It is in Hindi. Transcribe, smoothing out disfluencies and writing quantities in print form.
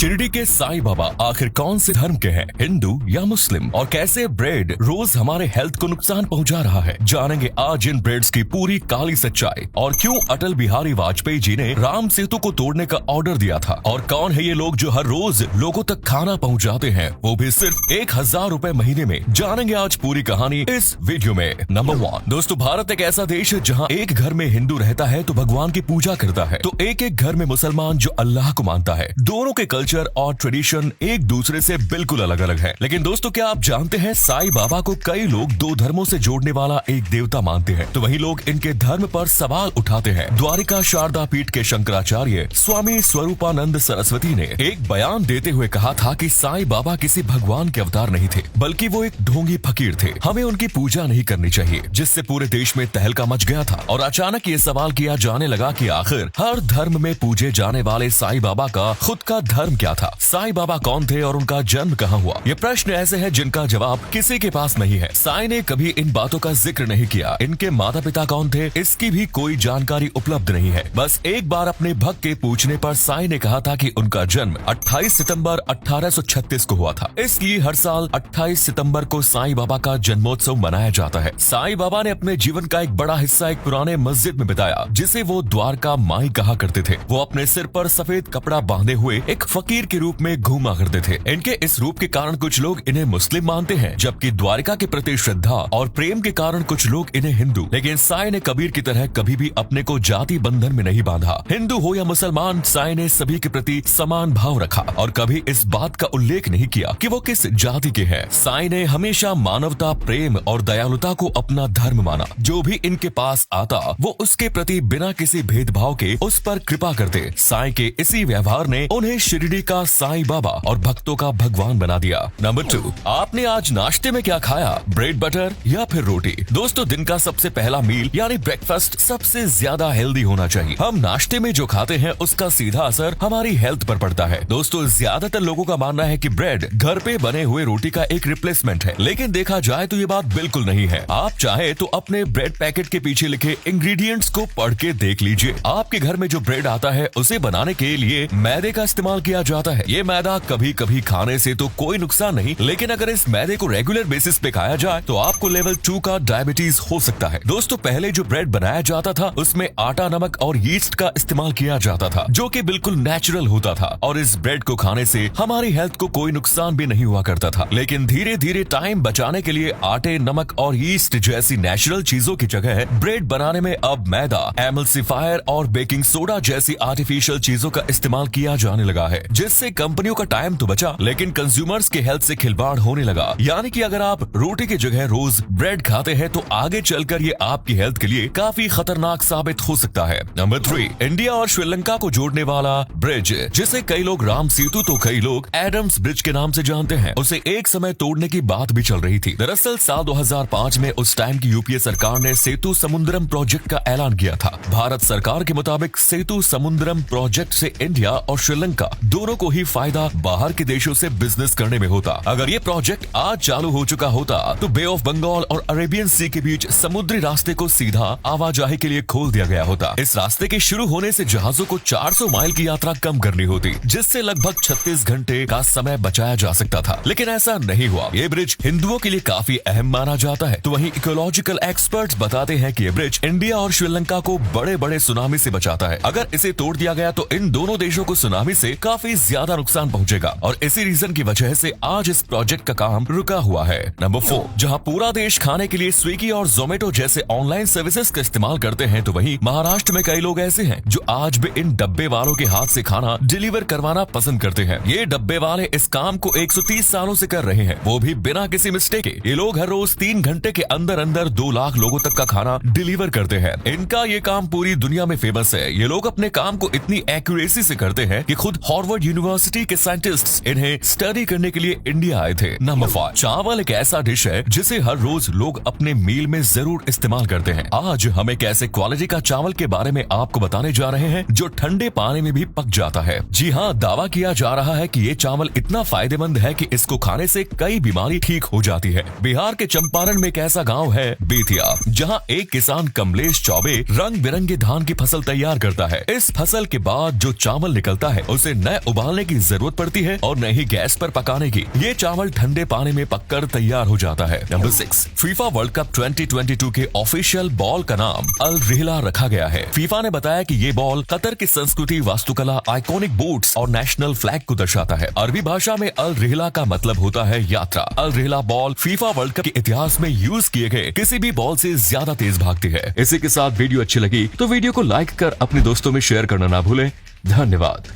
शिरडी के साईं बाबा आखिर कौन से धर्म के हैं, हिंदू या मुस्लिम, और कैसे ब्रेड रोज हमारे हेल्थ को नुकसान पहुंचा रहा है। जानेंगे आज इन ब्रेड्स की पूरी काली सच्चाई और क्यों अटल बिहारी वाजपेयी जी ने राम सेतु को तोड़ने का ऑर्डर दिया था, और कौन है ये लोग जो हर रोज लोगों तक खाना पहुंचाते हैं, वो भी सिर्फ 1000 रुपए महीने में। जानेंगे आज पूरी कहानी इस वीडियो में। नंबर 1 दोस्तों, भारत एक ऐसा देश है जहाँ एक घर में हिंदू रहता है तो भगवान की पूजा करता है, तो एक घर में मुसलमान जो अल्लाह को मानता है। दोनों के कल्चर और ट्रेडिशन एक दूसरे से बिल्कुल अलग अलग है। लेकिन दोस्तों, क्या आप जानते हैं साईं बाबा को कई लोग दो धर्मों से जोड़ने वाला एक देवता मानते हैं, तो वही लोग इनके धर्म पर सवाल उठाते हैं। द्वारिका शारदा पीठ के शंकराचार्य स्वामी स्वरूपानंद सरस्वती ने एक बयान देते हुए कहा था कि साईं बाबा किसी भगवान के अवतार नहीं थे, बल्कि वो एक ढोंगी फकीर थे। हमें उनकी पूजा नहीं करनी चाहिए, जिससे पूरे देश में तहलका मच गया था। और अचानक ये सवाल किया जाने लगा कि आखिर हर धर्म में पूजे जाने वाले साईं बाबा का खुद का धर्म क्या था, साईं बाबा कौन थे और उनका जन्म कहाँ हुआ। ये प्रश्न ऐसे हैं जिनका जवाब किसी के पास नहीं है। साईं ने कभी इन बातों का जिक्र नहीं किया। इनके माता पिता कौन थे, इसकी भी कोई जानकारी उपलब्ध नहीं है। बस एक बार अपने भक्त के पूछने पर साईं ने कहा था कि उनका जन्म 28 सितंबर 1836 को हुआ था। इसलिए हर साल 28 सितंबर को साईं बाबा का जन्मोत्सव मनाया जाता है। साईं बाबा ने अपने जीवन का एक बड़ा हिस्सा एक पुराने मस्जिद में बिताया, जिसे वो द्वारका माई कहा करते थे। वो अपने सिर पर सफेद कपड़ा बांधे हुए एक फकीर के रूप में घूमा करते थे। इनके इस रूप के कारण कुछ लोग इन्हें मुस्लिम मानते हैं, जबकि द्वारिका के प्रति श्रद्धा और प्रेम के कारण कुछ लोग इन्हें हिंदू। लेकिन साईं ने कबीर की तरह कभी भी अपने को जाति बंधन में नहीं बांधा। हिंदू हो या मुसलमान, साईं ने सभी के प्रति समान भाव रखा और कभी इस बात का उल्लेख नहीं किया कि वो किस जाति के हैं। साईं ने हमेशा मानवता, प्रेम और दयालुता को अपना धर्म माना। जो भी इनके पास आता वो उसके प्रति बिना किसी भेदभाव के उस पर कृपा करते। साईं के इसी व्यवहार ने उन्हें शिरडी का साईं बाबा और भक्तों का भगवान बना दिया। नंबर 2, आपने आज नाश्ते में क्या खाया, ब्रेड बटर या फिर रोटी? दोस्तों, दिन का सबसे पहला मील यानी ब्रेकफास्ट सबसे ज्यादा हेल्दी होना चाहिए। हम नाश्ते में जो खाते हैं उसका सीधा असर हमारी हेल्थ पर पड़ता है। दोस्तों, ज्यादातर लोगों का मानना है कि ब्रेड घर पे बने हुए रोटी का एक रिप्लेसमेंट है, लेकिन देखा जाए तो ये बात बिल्कुल नहीं है। आप चाहे तो अपने ब्रेड पैकेट के पीछे लिखे इंग्रेडिएंट्स को पढ़ के देख लीजिए। आपके घर में जो ब्रेड आता है उसे बनाने के लिए मैदे का इस्तेमाल किया जाता है। ये मैदा कभी कभी खाने से तो कोई नुकसान नहीं, लेकिन अगर इस मैदे को रेगुलर बेसिस पे खाया जाए तो आपको लेवल 2 का डायबिटीज हो सकता है। दोस्तों, पहले जो ब्रेड बनाया जाता था उसमें आटा, नमक और यीस्ट का इस्तेमाल किया जाता था, जो कि बिल्कुल नेचुरल होता था, और इस ब्रेड को खाने से हमारी हेल्थ को कोई नुकसान भी नहीं हुआ करता था। लेकिन धीरे धीरे टाइम बचाने के लिए आटे, नमक और यीस्ट जैसी नेचुरल चीजों की जगह ब्रेड बनाने में अब मैदा, एमल्सिफायर और बेकिंग सोडा जैसी आर्टिफिशियल चीजों का इस्तेमाल किया जाने लगा है, जिससे कंपनियों का टाइम तो बचा, लेकिन कंज्यूमर्स के हेल्थ से खिलवाड़ होने लगा। यानी कि अगर आप रोटी की जगह रोज ब्रेड खाते हैं तो आगे चलकर ये आपकी हेल्थ के लिए काफी खतरनाक साबित हो सकता है। नंबर 3, इंडिया और श्रीलंका को जोड़ने वाला ब्रिज, जिसे कई लोग राम सेतु तो कई लोग एडम्स ब्रिज के नाम से जानते हैं, उसे एक समय तोड़ने की बात भी चल रही थी। दरअसल साल 2005 में उस टाइम की यूपीए सरकार ने सेतु समुद्रम प्रोजेक्ट का ऐलान किया था। भारत सरकार के मुताबिक सेतु समुद्रम प्रोजेक्ट से इंडिया और श्रीलंका दोनों को ही फायदा बाहर के देशों से बिजनेस करने में होता। अगर ये प्रोजेक्ट आज चालू हो चुका होता तो बे ऑफ बंगाल और अरेबियन सी के बीच समुद्री रास्ते को सीधा आवाजाही के लिए खोल दिया गया होता। इस रास्ते के शुरू होने से जहाजों को 400 माइल की यात्रा कम करनी होती, जिससे लगभग 36 घंटे का समय बचाया जा सकता था। लेकिन ऐसा नहीं हुआ। ये ब्रिज हिंदुओं के लिए काफी अहम माना जाता है, तो वहीं इकोलॉजिकल एक्सपर्ट्स बताते हैं कि ये ब्रिज इंडिया और श्रीलंका को बड़े बड़े सुनामी से बचाता है। अगर इसे तोड़ दिया गया तो इन दोनों देशों को सुनामी से काफी ज्यादा नुकसान पहुंचेगा, और इसी रीजन की वजह से आज इस प्रोजेक्ट का काम रुका हुआ है। नंबर 4, जहां पूरा देश खाने के लिए स्विगी और जोमेटो जैसे ऑनलाइन सर्विसेज का इस्तेमाल करते हैं, तो वहीं महाराष्ट्र में कई लोग ऐसे हैं जो आज भी इन डब्बे वालों के हाथ से खाना डिलीवर करवाना पसंद करते हैं। ये डब्बे वाले इस काम को 130 सालों से कर रहे हैं, वो भी बिना किसी मिस्टेक के। ये लोग हर रोज 3 घंटे के अंदर अंदर 2 लाख लोगों तक का खाना डिलीवर करते हैं। इनका ये काम पूरी दुनिया में फेमस है। ये लोग अपने काम को इतनी एक्यूरेसी से करते हैं कि खुद हार्वर्ड यूनिवर्सिटी के साइंटिस्ट्स इन्हें स्टडी करने के लिए इंडिया आए थे। नंबर 5, चावल एक ऐसा डिश है जिसे हर रोज लोग अपने मील में जरूर इस्तेमाल करते हैं। आज हम एक ऐसे क्वालिटी का चावल के बारे में आपको बताने जा रहे हैं जो ठंडे पानी में भी पक जाता है। जी हाँ, दावा किया जा रहा है कि ये चावल इतना फायदेमंद है कि इसको खाने से कई बीमारी ठीक हो जाती है। बिहार के चंपारण में एक ऐसा गाँव है बेतिया, जहाँ एक किसान कमलेश चौबे रंग बिरंगे धान की फसल तैयार करता है। इस फसल के बाद जो चावल निकलता है उसे नए उबालने की जरूरत पड़ती है और न ही गैस पर पकाने की। ये चावल ठंडे पानी में पककर तैयार हो जाता है। नंबर 6, फीफा वर्ल्ड कप 2022 के ऑफिशियल बॉल का नाम अल रिहला रखा गया है। फीफा ने बताया कि ये बॉल कतर की संस्कृति, वास्तुकला, आइकॉनिक बूट्स और नेशनल फ्लैग को दर्शाता है। अरबी भाषा में अल रिहला का मतलब होता है यात्रा। अल रिहला बॉल फीफा वर्ल्ड कप के इतिहास में यूज किए गए किसी भी बॉल से ज्यादा तेज भागती है। इसी के साथ वीडियो अच्छी लगी तो वीडियो को लाइक कर अपने दोस्तों में शेयर करना ना भूलें। धन्यवाद।